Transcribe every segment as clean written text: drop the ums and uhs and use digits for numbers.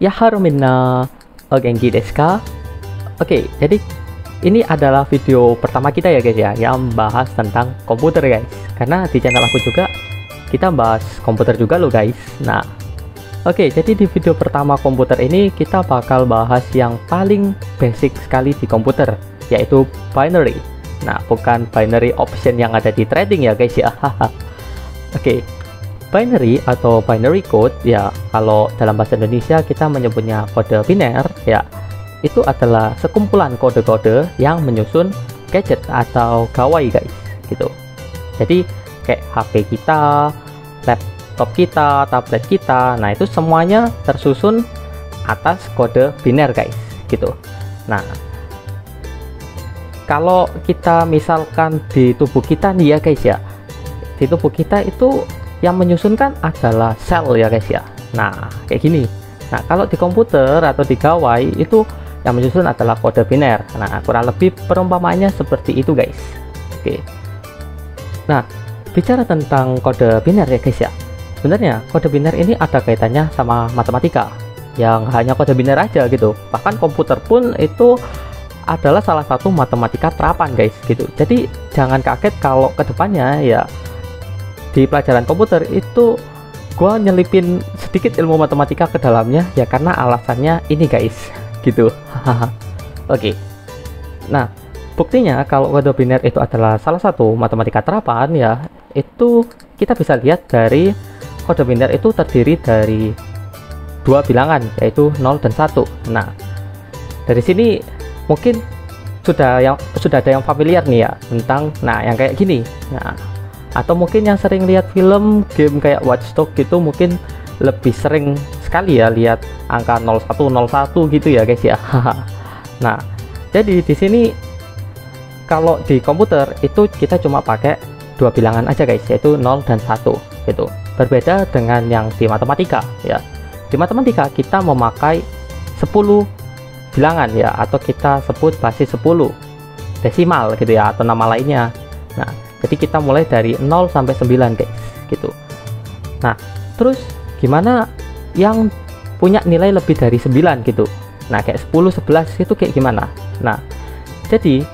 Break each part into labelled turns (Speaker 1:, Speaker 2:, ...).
Speaker 1: Yaharu minna o genki desu ka? Oke, jadi ini adalah video pertama kita ya guys ya, yang bahas tentang komputer guys. Karena di channel aku juga kita bahas komputer juga loh guys. Nah, oke, jadi di video pertama komputer ini kita bakal bahas yang paling basic sekali di komputer, yaitu binary. Nah, bukan binary option yang ada di trading ya guys ya. Oke, binary atau binary code ya, kalau dalam bahasa Indonesia kita menyebutnya kode biner ya. Itu adalah sekumpulan kode-kode yang menyusun gadget atau gawai guys, gitu. Jadi kayak HP kita, laptop kita, tablet kita, nah itu semuanya tersusun atas kode biner guys, gitu. Nah, kalau kita misalkan di tubuh kita nih ya guys ya, di tubuh kita itu yang menyusunkan adalah sel ya guys ya. Nah, kayak gini. Nah, kalau di komputer atau di gawai itu yang menyusun adalah kode biner. Nah, kurang lebih perumpamaannya seperti itu guys. Oke. Nah, bicara tentang kode biner ya guys ya, sebenarnya kode biner ini ada kaitannya sama matematika, yang hanya kode biner aja gitu. Bahkan komputer pun itu adalah salah satu matematika terapan guys, gitu. Jadi jangan kaget kalau kedepannya ya di pelajaran komputer itu gua nyelipin sedikit ilmu matematika ke dalamnya ya, karena alasannya ini guys, gitu. Oke. Nah, buktinya kalau kode biner itu adalah salah satu matematika terapan ya, itu kita bisa lihat dari kode biner itu terdiri dari dua bilangan, yaitu 0 dan 1. Nah, dari sini mungkin sudah ada yang familiar nih ya tentang yang kayak gini. Nah, atau mungkin yang sering lihat film game kayak Watch Dogs gitu, mungkin lebih sering sekali ya lihat angka 0101 gitu ya guys ya. Nah, jadi di sini kalau di komputer itu kita cuma pakai dua bilangan aja guys, yaitu 0 dan 1 gitu. Berbeda dengan yang di matematika ya. Di matematika kita memakai 10 bilangan ya, atau kita sebut basis 10 desimal gitu ya, atau nama lainnya. Nah, jadi kita mulai dari 0 sampai 9 guys, gitu. Nah, terus gimana yang punya nilai lebih dari 9 gitu? Nah, kayak 10, 11 itu kayak gimana? Nah, jadi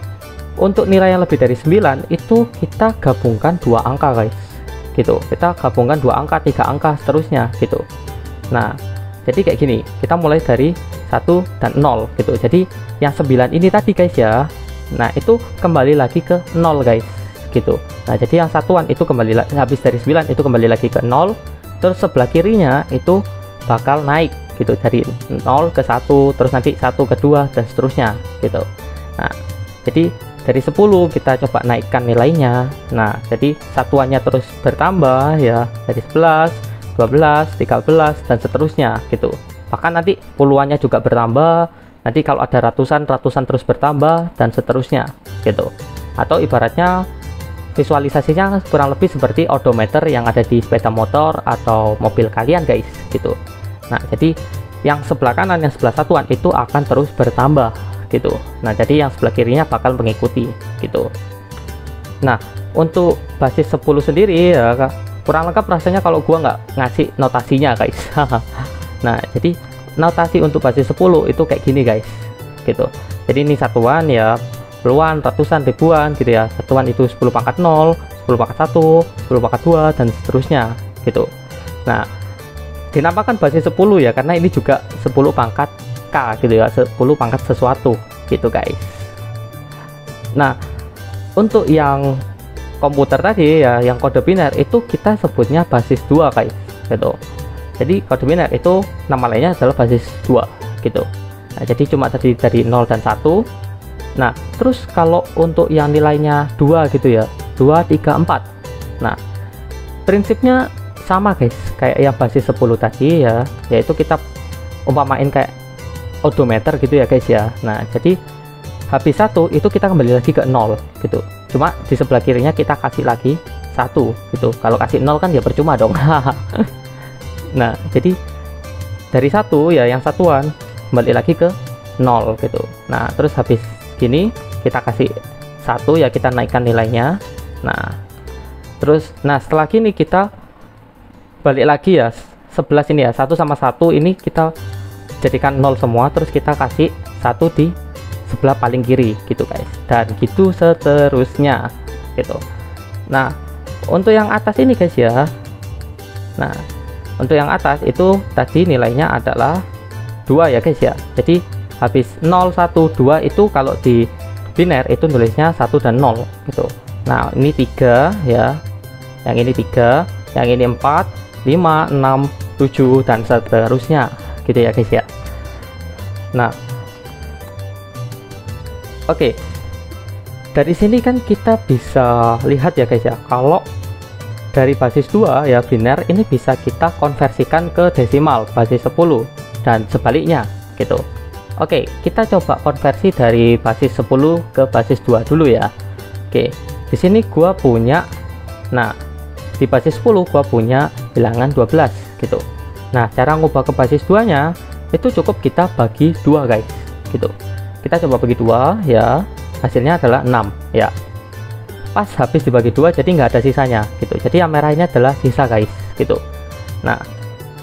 Speaker 1: untuk nilai yang lebih dari 9 itu kita gabungkan dua angka guys, gitu. Kita gabungkan dua angka, 3 angka, seterusnya gitu. Nah, jadi kayak gini, kita mulai dari 1 dan 0 gitu. Jadi yang 9 ini tadi guys ya, nah itu kembali lagi ke 0 guys, gitu. Nah, jadi yang satuan itu kembali lagi, habis dari 9 itu kembali lagi ke 0. Terus sebelah kirinya itu bakal naik gitu, dari 0 ke 1, terus nanti 1 ke 2 dan seterusnya gitu. Nah, jadi dari 10 kita coba naikkan nilainya. Nah, jadi satuannya terus bertambah ya, dari 11, 12, 13 dan seterusnya gitu. Bahkan nanti puluhannya juga bertambah. Nanti kalau ada ratusan terus bertambah dan seterusnya gitu. Atau ibaratnya visualisasinya kurang lebih seperti odometer yang ada di sepeda motor atau mobil kalian guys, gitu. Nah, jadi yang sebelah kanan, yang sebelah satuan itu akan terus bertambah gitu. Nah, jadi yang sebelah kirinya bakal mengikuti gitu. Nah, untuk basis 10 sendiri ya kurang lengkap rasanya kalau gua nggak ngasih notasinya guys. Nah, jadi notasi untuk basis 10 itu kayak gini guys, gitu. Jadi ini satuan ya, puluhan, ratusan, ribuan gitu ya. Satuan itu 10 pangkat 0, 10 pangkat 1, 10 pangkat 2 dan seterusnya gitu. Nah, dinamakan basis 10 ya karena ini juga 10 pangkat K gitu ya, 10 pangkat sesuatu gitu guys. Nah, untuk yang komputer tadi ya, yang kode biner itu kita sebutnya basis 2 guys, gitu. Jadi kode biner itu nama lainnya adalah basis 2 gitu. Nah, jadi cuma tadi dari 0 dan 1. Nah, terus kalau untuk yang nilainya 2 gitu ya, 2, 3, 4. Nah, prinsipnya sama guys, kayak yang basis 10 tadi ya, yaitu kita umpamain kayak odometer gitu ya guys ya. Nah, jadi habis 1 itu kita kembali lagi ke 0 gitu. Cuma di sebelah kirinya kita kasih lagi 1 gitu. Kalau kasih 0 kan ya percuma dong. Nah, jadi dari 1 ya yang satuan kembali lagi ke 0 gitu. Nah, terus habis gini kita kasih 1 ya, kita naikkan nilainya. Nah, terus setelah gini kita balik lagi ya, 11 ini ya, 1 sama 1 ini kita jadikan 0 semua, terus kita kasih 1 di sebelah paling kiri gitu guys, dan gitu seterusnya gitu. Nah untuk yang atas ini guys ya, nah untuk yang atas itu tadi nilainya adalah 2 ya guys ya. Jadi habis 0 1 2 itu kalau di biner itu nulisnya 1 dan 0 gitu. Nah ini 3 ya, yang ini 3, yang ini 4 5 6 7 dan seterusnya gitu ya guys ya. Nah oke, dari sini kan kita bisa lihat ya guys ya, kalau dari basis 2 ya biner ini bisa kita konversikan ke desimal basis 10 dan sebaliknya gitu. Oke, kita coba konversi dari basis 10 ke basis 2 dulu ya. Oke, di sini gua punya, nah di basis 10 gua punya bilangan 12 gitu. Nah cara ngubah ke basis 2 nya itu cukup kita bagi 2 guys gitu. Kita coba bagi 2 ya, hasilnya adalah 6 ya. Pas habis dibagi 2 jadi nggak ada sisanya gitu. Jadi yang merah ini adalah sisa guys gitu. Nah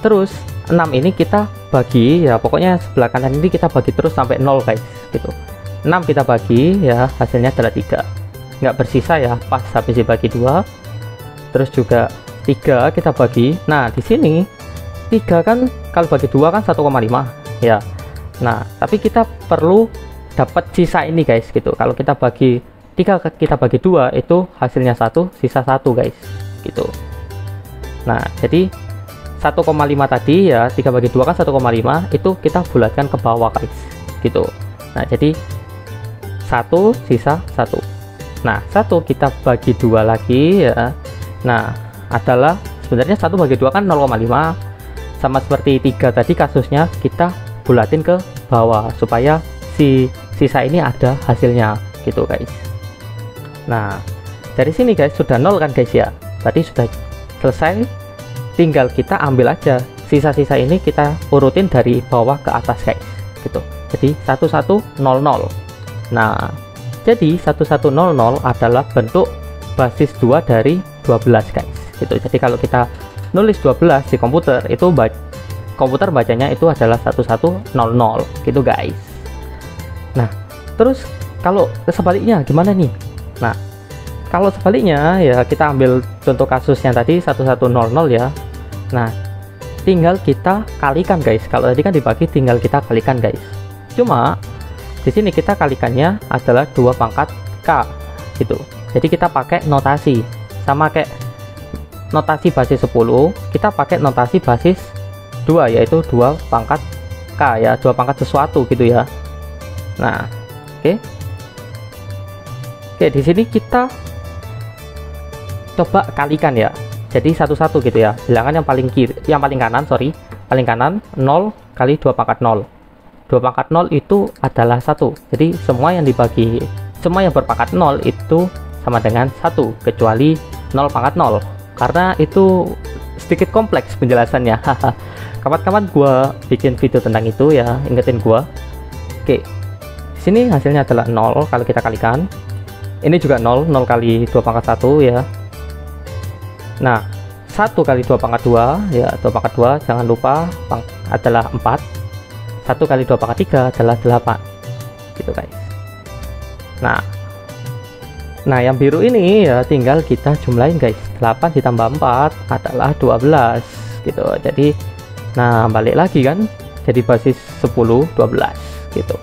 Speaker 1: terus 6 ini kita bagi ya, pokoknya sebelah kanan ini kita bagi terus sampai 0 guys gitu. 6 kita bagi ya, hasilnya adalah 3, nggak bersisa ya pas habis dibagi 2. Terus juga 3 kita bagi, nah di sini 3 kan kalau bagi 2 kan 1,5 ya. Nah tapi kita perlu dapat sisa ini guys gitu. Kalau kita bagi 3 kita bagi 2 itu hasilnya 1, sisa 1 guys gitu. Nah jadi 1,5 tadi ya, 3 bagi 2 kan 1,5, itu kita bulatkan ke bawah guys gitu. Nah jadi 1 sisa 1. Nah 1 kita bagi 2 lagi ya. Nah adalah sebenarnya 1 bagi 2 kan 0,5, sama seperti 3 tadi kasusnya, kita bulatin ke bawah supaya si sisa ini ada hasilnya gitu guys. Nah dari sini guys sudah 0 kan guys ya, tadi sudah selesai, tinggal kita ambil aja sisa-sisa ini, kita urutin dari bawah ke atas guys gitu. Jadi 1100. Nah jadi 1100 adalah bentuk basis 2 dari 12 guys gitu. Jadi kalau kita nulis 12 di komputer itu komputer bacanya itu adalah 1100 gitu guys. Nah terus kalau sebaliknya gimana nih? Nah kalau sebaliknya ya, kita ambil contoh kasus yang tadi 1100 ya. Nah tinggal kita kalikan guys. Kalau tadi kan dibagi, tinggal kita kalikan guys. Cuma di sini kita kalikannya adalah 2 pangkat K gitu. Jadi kita pakai notasi sama kayak notasi basis 10, kita pakai notasi basis 2 yaitu 2 pangkat K ya, 2 pangkat sesuatu gitu ya. Nah oke, di sini kita coba kalikan ya. Jadi 11 gitu ya, bilangan yang paling kiri, yang paling kanan, paling kanan 0 kali 2 pangkat 0. 2 pangkat 0 itu adalah 1. Jadi semua yang dibagi, semua yang berpangkat 0 itu sama dengan 1 kecuali 0 pangkat 0, karena itu sedikit kompleks penjelasannya. Kapan-kapan gua bikin video tentang itu ya, ingetin gua. Oke, di sini hasilnya adalah 0 kalau kita kalikan. Ini juga 0 kali 2 pangkat 1 ya. Nah 1 kali 2 pangkat 2 ya, 2 pangkat 2 jangan lupa adalah 4. 1 kali 2 pangkat 3 adalah 8 gitu guys. Nah yang biru ini ya tinggal kita jumlahin guys. 8 ditambah 4 adalah 12 gitu. Jadi nah balik lagi kan, jadi basis 10 12 gitu.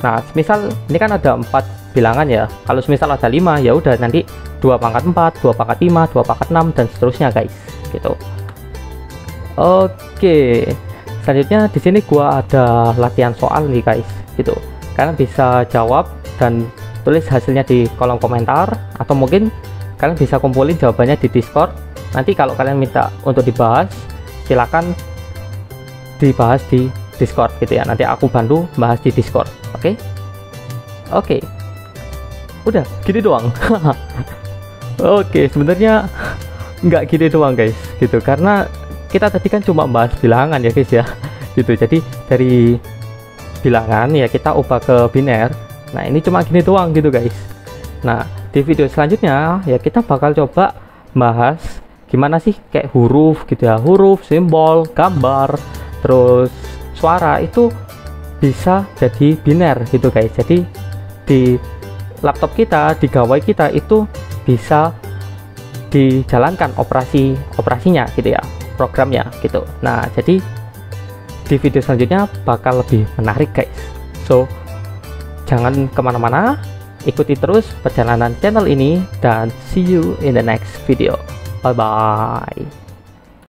Speaker 1: Nah misal ini kan ada 4 bilangan ya. Kalau misal ada 5 ya udah nanti 2 pangkat 4, 2 pangkat 5, 2 pangkat 6 dan seterusnya guys gitu. Oke, selanjutnya di sini gua ada latihan soal nih guys gitu. Kalian bisa jawab dan tulis hasilnya di kolom komentar, atau mungkin kalian bisa kumpulin jawabannya di Discord. Nanti kalau kalian minta untuk dibahas, silakan dibahas di Discord gitu ya. Nanti aku bantu bahas di Discord. Oke. Udah gini doang. Oke, sebenarnya nggak gini doang guys gitu, karena kita tadi kan cuma bahas bilangan ya guys ya gitu. Jadi dari bilangan ya kita ubah ke biner. Nah ini cuma gini doang gitu guys. Nah di video selanjutnya ya kita bakal coba bahas gimana sih kayak huruf gitu ya, huruf, simbol, gambar, terus suara itu bisa jadi biner gitu guys. Jadi di laptop kita, di gawai kita itu bisa dijalankan operasinya gitu ya, programnya gitu. Nah, jadi di video selanjutnya bakal lebih menarik guys. So, jangan kemana-mana, ikuti terus perjalanan channel ini, dan see you in the next video. Bye bye.